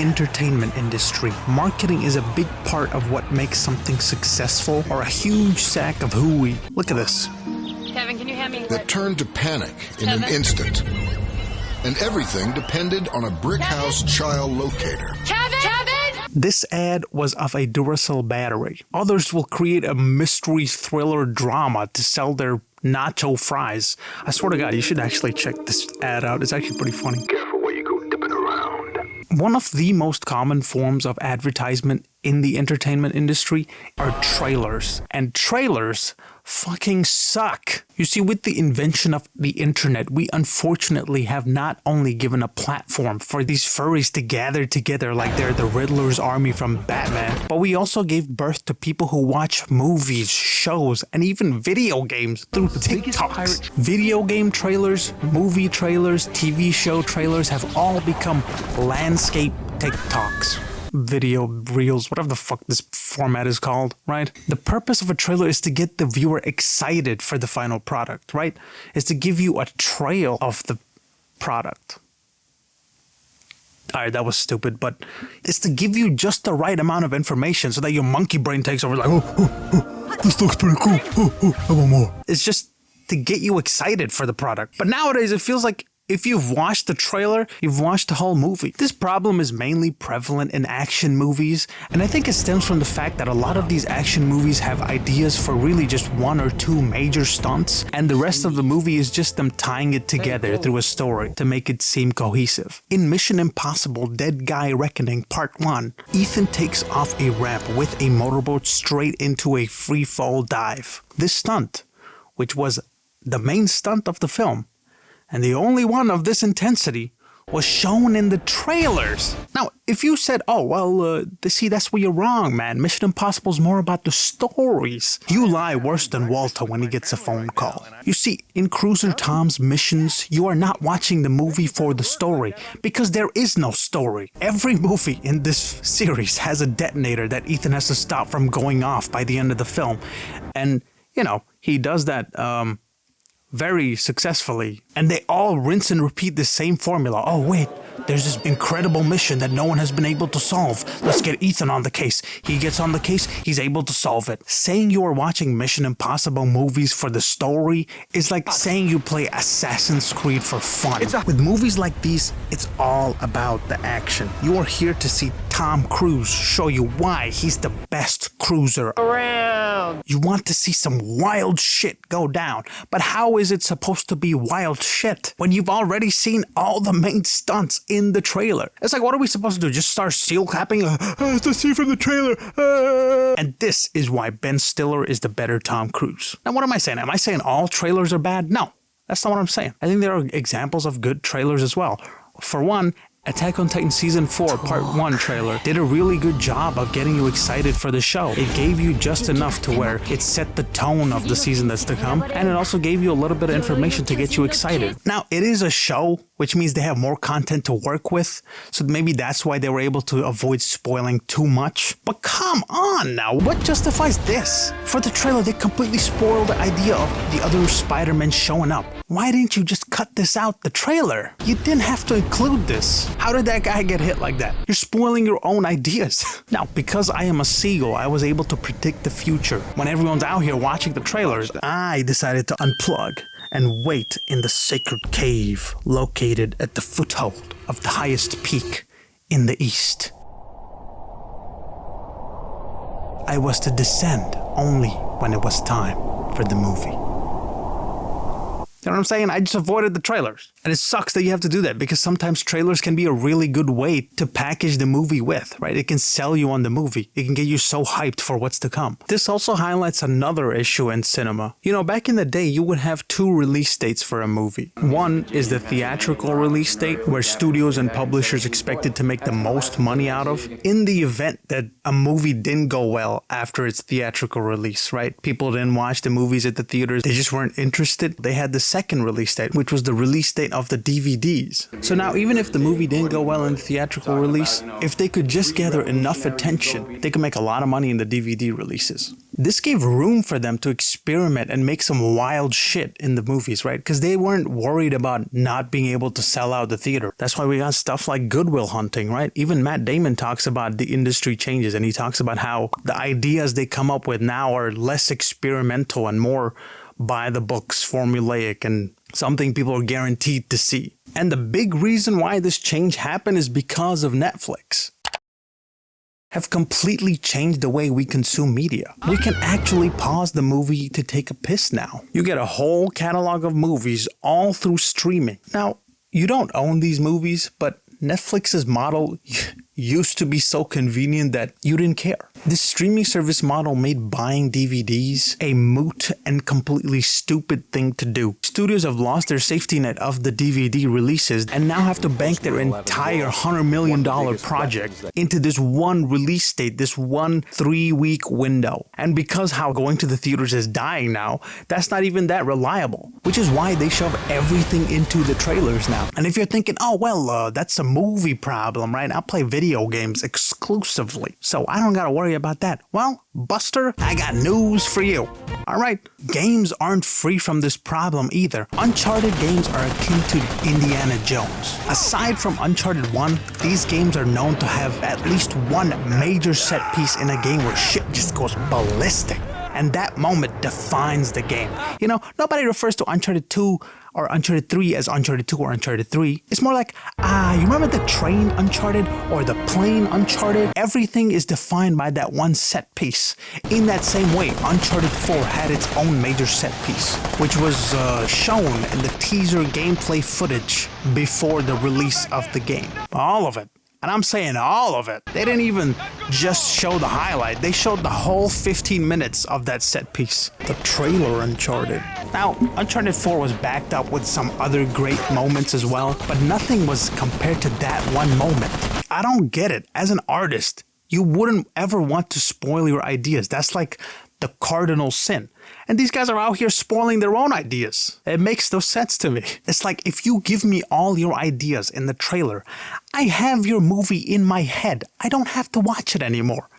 entertainment industry, marketing is a big part of what makes something successful or a huge sack of hooey. Look at this. Kevin, can you hand me That turned to panic in an instant. And everything depended on a brick house child locator. Kevin! This ad was of a Duracell battery. Others will create a mystery thriller drama to sell their nacho fries. I swear to God, you should actually check this ad out. It's actually pretty funny. Careful where you go dipping around. One of the most common forms of advertisement in the entertainment industry are trailers. And trailers fucking suck. You see, with the invention of the internet, we unfortunately have not only given a platform for these furries to gather together like they're the Riddler's army from Batman, but we also gave birth to people who watch movies, shows, and even video games through TikToks. Video game trailers, movie trailers, TV show trailers have all become landscape TikToks. Video reels, whatever the fuck this format is called, right? The purpose of a trailer is to get the viewer excited for the final product, right? Is to give you a trail of the product. Alright, that was stupid, but it's to give you just the right amount of information so that your monkey brain takes over like, this looks pretty cool, I want more. It's just to get you excited for the product. But nowadays it feels like if you've watched the trailer, you've watched the whole movie. This problem is mainly prevalent in action movies, and I think it stems from the fact that a lot of these action movies have ideas for really just one or two major stunts, and the rest of the movie is just them tying it together through a story to make it seem cohesive. In Mission Impossible Dead Guy Reckoning Part 1, Ethan takes off a ramp with a motorboat straight into a free fall dive. This stunt, which was the main stunt of the film, and the only one of this intensity, was shown in the trailers. Now, if you said, oh, well, see, that's where you're wrong, man. Mission Impossible is more about the stories. You lie worse than Walter when he gets a phone call. You see, in Cruiser Tom's missions, you are not watching the movie for the story, because there is no story. Every movie in this series has a detonator that Ethan has to stop from going off by the end of the film. And, you know, he does that, very successfully, and they all rinse and repeat the same formula. Oh wait, there's this incredible mission that no one has been able to solve. Let's get Ethan on the case. He gets on the case, he's able to solve it. Saying you are watching Mission Impossible movies for the story is like saying you play Assassin's Creed for fun. With movies like these, it's all about the action. You are here to see Tom Cruise show you why he's the best cruiser around. You want to see some wild shit go down, but how is it supposed to be wild shit when you've already seen all the main stunts in the trailer? It's like, what are we supposed to do? Just start seal clapping? It's the scene from the trailer. And this is why Ben Stiller is the better Tom Cruise. Now, what am I saying? Am I saying all trailers are bad? No, that's not what I'm saying. I think there are examples of good trailers as well. For one, Attack on Titan Season 4 Part 1 trailer did a really good job of getting you excited for the show. It gave you just enough to where it set the tone of the season that's to come, and it also gave you a little bit of information to get you excited. Now, it is a show, which means they have more content to work with, so maybe that's why they were able to avoid spoiling too much. But come on now, what justifies this? For the trailer, they completely spoiled the idea of the other Spider-Man showing up. Why didn't you just cut this out the trailer? You didn't have to include this. How did that guy get hit like that? You're spoiling your own ideas. Now, because I am a seagull, I was able to predict the future. When everyone's out here watching the trailers, I decided to unplug and wait in the sacred cave located at the foothold of the highest peak in the east. I was to descend only when it was time for the movie. You know what I'm saying? I just avoided the trailers. And it sucks that you have to do that because sometimes trailers can be a really good way to package the movie with, right? It can sell you on the movie. It can get you so hyped for what's to come. This also highlights another issue in cinema. You know, back in the day, you would have two release dates for a movie. One is the theatrical release date, where studios and publishers expected to make the most money out of in the event that a movie didn't go well after its theatrical release, right? People didn't watch the movies at the theaters. They just weren't interested. They had the second release date, which was the release date of the DVDs. So now, even if the movie didn't go well in the theatrical release, if they could just gather enough attention, they could make a lot of money in the DVD releases. This gave room for them to experiment and make some wild shit in the movies, right? Because they weren't worried about not being able to sell out the theater. That's why we got stuff like Good Will Hunting, right? Even Matt Damon talks about the industry changes, and he talks about how the ideas they come up with now are less experimental and more by the books, formulaic, and something people are guaranteed to see. And the big reason why this change happened is because of Netflix. Have completely changed the way we consume media. We can actually pause the movie to take a piss now. You get a whole catalog of movies all through streaming. Now, you don't own these movies, but Netflix's model used to be so convenient that you didn't care. This streaming service model made buying DVDs a moot and completely stupid thing to do. Studios have lost their safety net of the DVD releases and now have to bank their entire $100 million project into this one release date, this one 3-week window. And because how going to the theaters is dying now, that's not even that reliable, which is why they shove everything into the trailers now. And if you're thinking, oh, well, that's a movie problem, right? I'll play video games exclusively, so I don't gotta worry about that. Well, Buster, I got news for you. Alright, games aren't free from this problem either. Uncharted games are akin to Indiana Jones. Aside from Uncharted 1, these games are known to have at least one major set piece in a game where shit just goes ballistic. And that moment defines the game. You know, nobody refers to Uncharted 2 or Uncharted 3 as Uncharted 2 or Uncharted 3. It's more like, you remember the train Uncharted or the plane Uncharted? Everything is defined by that one set piece. In that same way, Uncharted 4 had its own major set piece, which was shown in the teaser gameplay footage before the release of the game. All of it. And I'm saying all of it. They didn't even just show the highlight. They showed the whole 15 minutes of that set piece. The trailer Uncharted. Now, Uncharted 4 was backed up with some other great moments as well, but nothing was compared to that one moment. I don't get it. As an artist, you wouldn't ever want to spoil your ideas. That's like the cardinal sin. And these guys are out here spoiling their own ideas. It makes no sense to me. It's like, if you give me all your ideas in the trailer, I have your movie in my head. I don't have to watch it anymore.